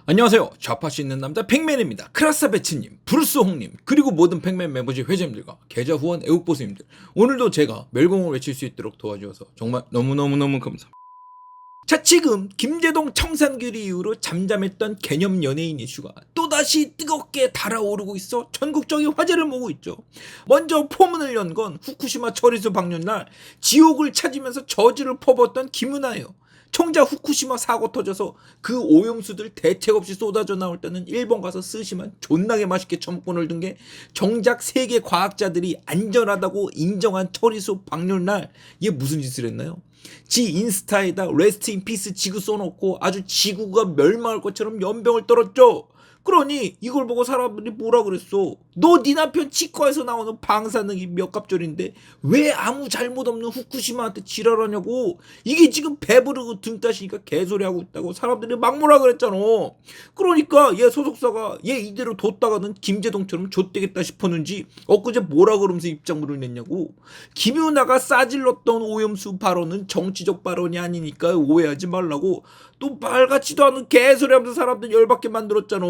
안녕하세요. 좌파씨 있는 남자 팩맨입니다. 크라사 배치님, 브루스 홍님, 그리고 모든 팩맨 멤버십 회장님들과 계좌 후원 애국보스님들, 오늘도 제가 멸공을 외칠 수 있도록 도와주셔서 정말 너무너무너무 감사합니다. 자, 지금 김제동 청산교리 이후로 잠잠했던 개념 연예인 이슈가 또다시 뜨겁게 달아오르고 있어 전국적인 화제를 모으고 있죠. 먼저 포문을 연 건 후쿠시마 처리수 방류날 지옥을 찾으면서 저주를 퍼붓던 김은아예요. 정작 후쿠시마 사고 터져서 그 오염수들 대책 없이 쏟아져 나올 때는 일본 가서 스시만 존나게 맛있게 처먹고 놀던 게 정작 세계 과학자들이 안전하다고 인정한 처리수 방류날 이게 무슨 짓을 했나요? 지 인스타에다 레스트 인 피스 지구 써놓고 아주 지구가 멸망할 것처럼 연병을 떨었죠. 그러니 이걸 보고 사람들이 뭐라 그랬어? 너 네 남편 치과에서 나오는 방사능이 몇 갑절인데 왜 아무 잘못 없는 후쿠시마한테 지랄하냐고. 이게 지금 배부르고 등 따시니까 개소리하고 있다고 사람들이 막 뭐라 그랬잖아. 그러니까 얘 소속사가 얘 이대로 뒀다가는 김제동처럼 좆되겠다 싶었는지 엊그제 뭐라 그러면서 입장문을 냈냐고. 김윤아가 싸질렀던 오염수 발언은 정치적 발언이 아니니까 오해하지 말라고 또 말 같지도 않은 개소리 하면서 사람들 열받게 만들었잖아.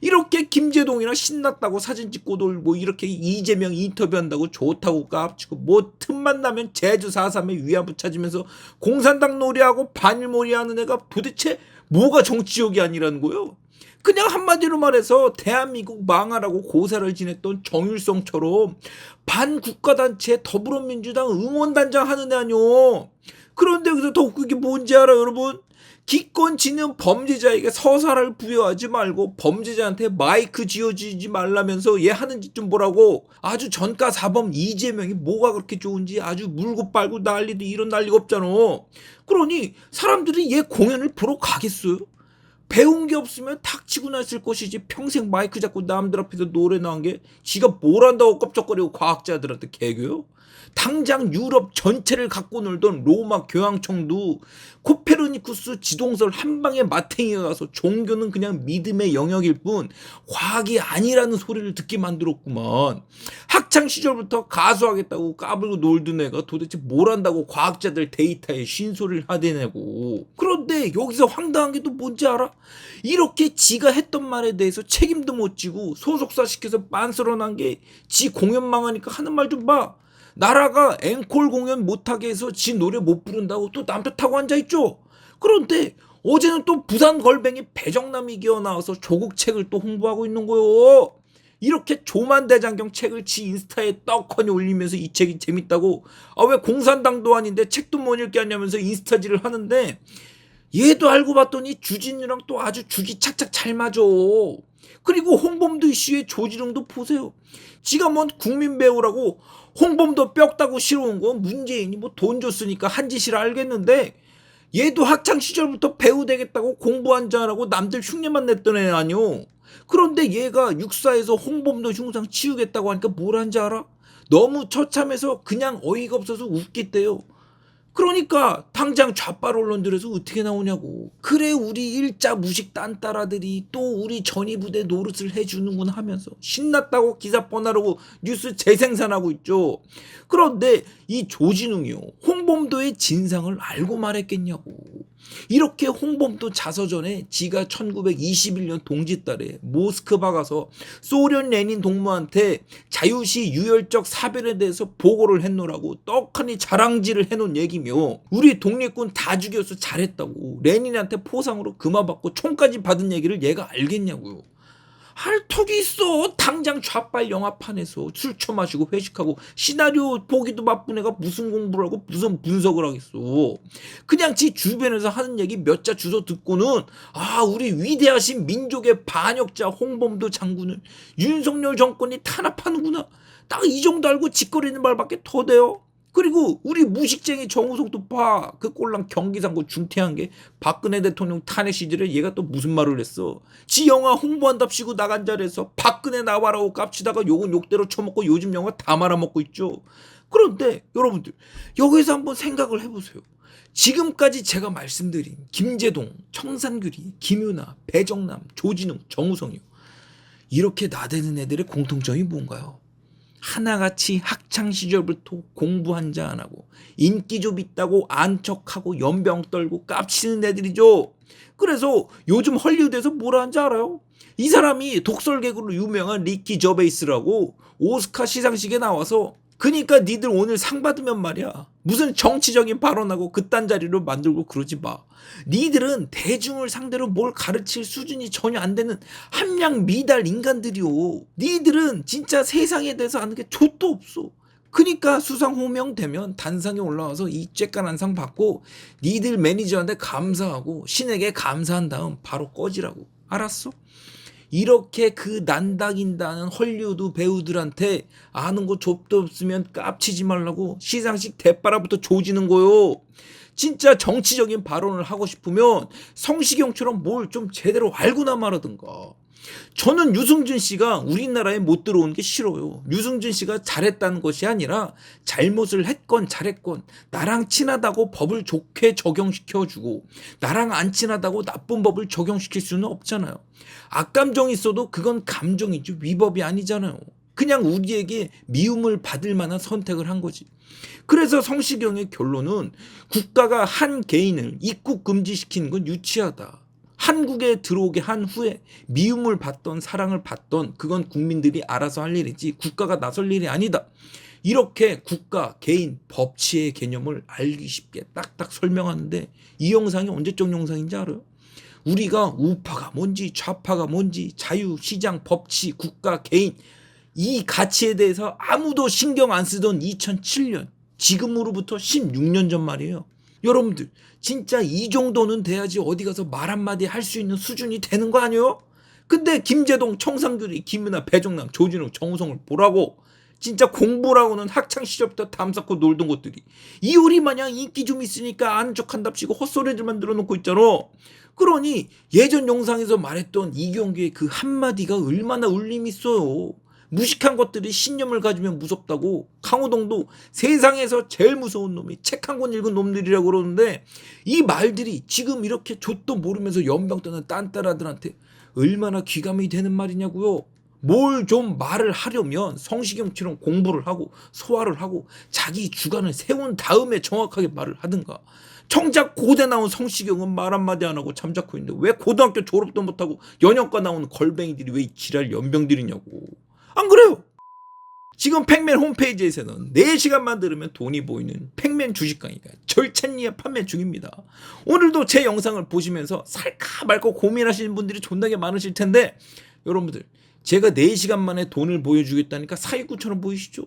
이렇게 김제동이랑 신났다고 사진 찍고 놀고 이렇게 이재명 인터뷰한다고 좋다고 깝치고 뭐 틈만 나면 제주 4.3의 위안부 찾으면서 공산당 놀이하고 반일몰이 하는 애가 도대체 뭐가 정치적이 아니라는 거예요. 그냥 한마디로 말해서 대한민국 망하라고 고사를 지냈던 정일성처럼 반국가단체 더불어민주당 응원단장 하는 애 아니오. 그런데 여기서 더 웃긴 게 뭔지 알아요, 여러분? 기권 지는 범죄자에게 서사를 부여하지 말고 범죄자한테 마이크 쥐어주지 말라면서 얘 하는 짓 좀 보라고. 아주 전과사범 이재명이 뭐가 그렇게 좋은지 아주 물고 빨고 난리도 이런 난리가 없잖아. 그러니 사람들이 얘 공연을 보러 가겠어요? 배운 게 없으면 탁치고 났을 것이지 평생 마이크 잡고 남들 앞에서 노래 나온 게 지가 뭘 한다고 껍적거리고 과학자들한테 개교요? 당장 유럽 전체를 갖고 놀던 로마 교황청도 코페르니쿠스 지동설 한 방에 마탱이가 가서 종교는 그냥 믿음의 영역일 뿐 과학이 아니라는 소리를 듣게 만들었구만. 학창 시절부터 가수하겠다고 까불고 놀던 애가 도대체 뭘 한다고 과학자들 데이터에 쉰소리를 하대내고. 그런데 여기서 황당한 게 또 뭔지 알아? 이렇게 지가 했던 말에 대해서 책임도 못 지고 소속사 시켜서 빤스러난 게 지 공연 망하니까 하는 말 좀 봐. 나라가 앵콜 공연 못하게 해서 지 노래 못 부른다고 또 남편 타고 앉아있죠. 그런데 어제는 또 부산 걸뱅이 배정남이 기어 나와서 조국 책을 또 홍보하고 있는 거요. 이렇게 조만대장경 책을 지 인스타에 떡하니 올리면서 이 책이 재밌다고, 아 왜 공산당도 아닌데 책도 못 읽게 하냐면서 인스타질을 하는데 얘도 알고 봤더니 주진우랑 또 아주 죽이 착착 잘 맞아. 그리고 홍범도 이슈의 조지룡도 보세요. 지가 뭔 국민 배우라고 홍범도 뼈 따고 싫어온 건 문재인이 뭐 돈 줬으니까 한 짓이라 알겠는데 얘도 학창 시절부터 배우 되겠다고 공부 한 잔하고 남들 흉내만 냈던 애 아니오. 그런데 얘가 육사에서 홍범도 흉상 치우겠다고 하니까 뭘 한지 알아? 너무 처참해서 그냥 어이가 없어서 웃겠대요. 그러니까 당장 좌빨 언론들에서 어떻게 나오냐고. 그래 우리 일자 무식 딴따라들이 또 우리 전위부대 노릇을 해주는군 하면서 신났다고 기사 뻔하려고 뉴스 재생산하고 있죠. 그런데 이 조진웅이요, 홍범도의 진상을 알고 말했겠냐고. 이렇게 홍범도 자서전에 지가 1921년 동짓달에 모스크바 가서 소련 레닌 동무한테 자유시 유혈적 사변에 대해서 보고를 했노라고 떡하니 자랑질을 해놓은 얘기며, 우리 독립군 다 죽여서 잘했다고 레닌한테 포상으로 금화 받고 총까지 받은 얘기를 얘가 알겠냐고요. 할 턱이 있어. 당장 좌빨 영화판에서 술 처마시고 회식하고 시나리오 보기도 바쁜 애가 무슨 공부를 하고 무슨 분석을 하겠어. 그냥 지 주변에서 하는 얘기 몇 자 주워 듣고는 아 우리 위대하신 민족의 반역자 홍범도 장군을 윤석열 정권이 탄압하는구나, 딱 이 정도 알고 짓거리는 말밖에 더 돼요. 그리고 우리 무식쟁이 정우성도 봐. 그 꼴랑 경기상고 중퇴한 게 박근혜 대통령 탄핵 시절에 얘가 또 무슨 말을 했어. 지 영화 홍보한답시고 나간 자리에서 박근혜 나와라고 깝치다가 욕은 욕대로 쳐먹고 요즘 영화 다 말아먹고 있죠. 그런데 여러분들 여기서 한번 생각을 해보세요. 지금까지 제가 말씀드린 김제동, 청산규리, 김윤아, 배정남, 조진웅, 정우성이요, 이렇게 나대는 애들의 공통점이 뭔가요? 하나같이 학창시절부터 공부 한자 안 하고 인기 좀 있다고 안척하고 연병 떨고 깝치는 애들이죠. 그래서 요즘 헐리우드에서 뭐라 하는지 알아요? 이 사람이 독설개그로 유명한 리키 저베이스라고 오스카 시상식에 나와서 그니까 니들 오늘 상 받으면 말이야 무슨 정치적인 발언하고 그딴 자리로 만들고 그러지 마. 니들은 대중을 상대로 뭘 가르칠 수준이 전혀 안 되는 함량 미달 인간들이오. 니들은 진짜 세상에 대해서 아는 게 좆도 없어. 그니까 수상 호명되면 단상에 올라와서 이 쬐깐한 상 받고 니들 매니저한테 감사하고 신에게 감사한 다음 바로 꺼지라고. 알았어? 이렇게 그 난다긴다는 헐리우드 배우들한테 아는 거 좁도 없으면 깝치지 말라고 시상식 대바라부터 조지는 거요. 진짜 정치적인 발언을 하고 싶으면 성시경처럼 뭘 좀 제대로 알고나 말하든가. 저는 유승준 씨가 우리나라에 못 들어오는 게 싫어요. 유승준 씨가 잘했다는 것이 아니라 잘못을 했건 잘했건 나랑 친하다고 법을 좋게 적용시켜주고 나랑 안 친하다고 나쁜 법을 적용시킬 수는 없잖아요. 악감정이 있어도 그건 감정이지 위법이 아니잖아요. 그냥 우리에게 미움을 받을 만한 선택을 한 거지. 그래서 성시경의 결론은 국가가 한 개인을 입국 금지시키는 건 유치하다. 한국에 들어오게 한 후에 미움을 받던 사랑을 받던 그건 국민들이 알아서 할 일이지 국가가 나설 일이 아니다. 이렇게 국가, 개인, 법치의 개념을 알기 쉽게 딱딱 설명하는데 이 영상이 언제적 영상인지 알아요? 우리가 우파가 뭔지 좌파가 뭔지 자유, 시장, 법치, 국가, 개인 이 가치에 대해서 아무도 신경 안 쓰던 2007년 지금으로부터 16년 전 말이에요. 여러분들 진짜 이 정도는 돼야지 어디 가서 말 한마디 할 수 있는 수준이 되는 거 아니에요? 근데 김재동, 청상규리, 김윤아, 배종남, 조진웅, 정우성을 보라고 진짜 공부라고는 학창시절부터 담쌓고 놀던 것들이 이효리 마냥 인기 좀 있으니까 아는 척한답시고 헛소리들만 늘어놓고 있잖아. 그러니 예전 영상에서 말했던 이경규의 그 한마디가 얼마나 울림이 있어요. 무식한 것들이 신념을 가지면 무섭다고 강호동도 세상에서 제일 무서운 놈이 책 한 권 읽은 놈들이라고 그러는데 이 말들이 지금 이렇게 좆도 모르면서 연병 떠는 딴따라들한테 얼마나 귀감이 되는 말이냐고요. 뭘 좀 말을 하려면 성시경처럼 공부를 하고 소화를 하고 자기 주관을 세운 다음에 정확하게 말을 하든가. 정작 고대 나온 성시경은 말 한마디 안 하고 잠자코 있는데 왜 고등학교 졸업도 못하고 연영과 나오는 걸뱅이들이 왜 이 지랄 연병들이냐고. 안 그래요? 지금 팩맨 홈페이지에서는 4시간만 들으면 돈이 보이는 팩맨 주식 강의가 절찬리에 판매 중입니다. 오늘도 제 영상을 보시면서 살까 말까 고민하시는 분들이 존나게 많으실 텐데 여러분들 제가 4시간 만에 돈을 보여주겠다니까 사기꾼처럼 보이시죠?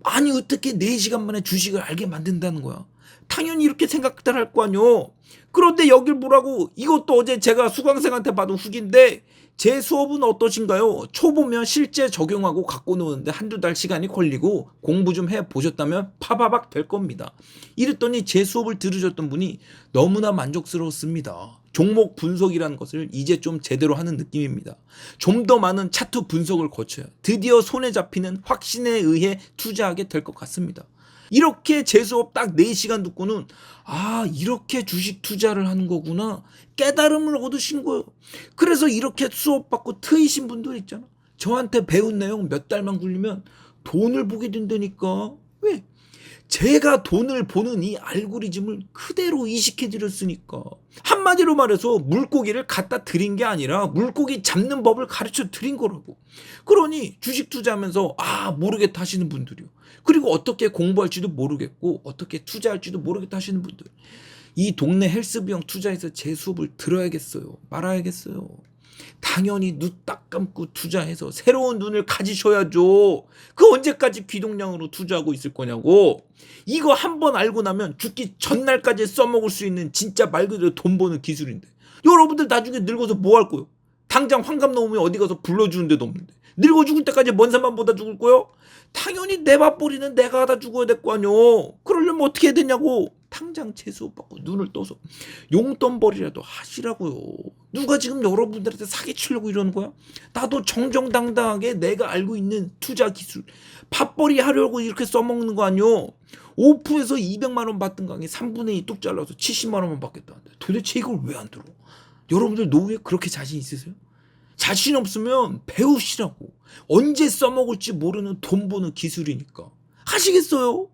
아니 어떻게 4시간 만에 주식을 알게 만든다는 거야? 당연히 이렇게 생각들 할 거 아니요. 그런데 여길 보라고. 이것도 어제 제가 수강생한테 받은 후기인데 제 수업은 어떠신가요? 초보면 실제 적용하고 갖고 노는데 한두 달 시간이 걸리고 공부 좀 해보셨다면 파바박 될 겁니다. 이랬더니 제 수업을 들으셨던 분이 너무나 만족스러웠습니다. 종목 분석이라는 것을 이제 좀 제대로 하는 느낌입니다. 좀 더 많은 차트 분석을 거쳐야 드디어 손에 잡히는 확신에 의해 투자하게 될 것 같습니다. 이렇게 제 수업 딱 4시간 듣고는 아 이렇게 주식 투자를 하는 거구나 깨달음을 얻으신 거예요. 그래서 이렇게 수업 받고 트이신 분들 있잖아. 저한테 배운 내용 몇 달만 굴리면 돈을 보게 된다니까. 왜? 제가 돈을 보는 이 알고리즘을 그대로 이식해 드렸으니까. 한마디로 말해서 물고기를 갖다 드린 게 아니라 물고기 잡는 법을 가르쳐 드린 거라고. 그러니 주식 투자하면서 아 모르겠다 하시는 분들이요. 그리고 어떻게 공부할지도 모르겠고 어떻게 투자할지도 모르겠다 하시는 분들. 이 동네 헬스 비용 투자해서 제 수업을 들어야겠어요? 말아야겠어요? 당연히 눈 딱 감고 투자해서 새로운 눈을 가지셔야죠. 그 언제까지 귀동량으로 투자하고 있을 거냐고. 이거 한번 알고 나면 죽기 전날까지 써먹을 수 있는 진짜 말 그대로 돈 버는 기술인데 여러분들 나중에 늙어서 뭐 할 거요? 당장 환갑 넘으면 어디 가서 불러주는 데도 없는데 늙어 죽을 때까지 먼 산만 보다 죽을 거요? 당연히 내 밥벌이는 내가 하다 죽어야 될 거 아니요. 그러려면 어떻게 해야 되냐고. 당장 제 수업 받고 눈을 떠서 용돈벌이라도 하시라고요. 누가 지금 여러분들한테 사기치려고 이러는 거야? 나도 정정당당하게 내가 알고 있는 투자 기술 밥벌이 하려고 이렇게 써먹는 거 아니요. 오프에서 200만 원 받던 강의 3분의 2 뚝 잘라서 70만 원만 받겠다는데 도대체 이걸 왜 안 들어? 여러분들 노후에 그렇게 자신 있으세요? 자신 없으면 배우시라고. 언제 써먹을지 모르는 돈 버는 기술이니까. 하시겠어요?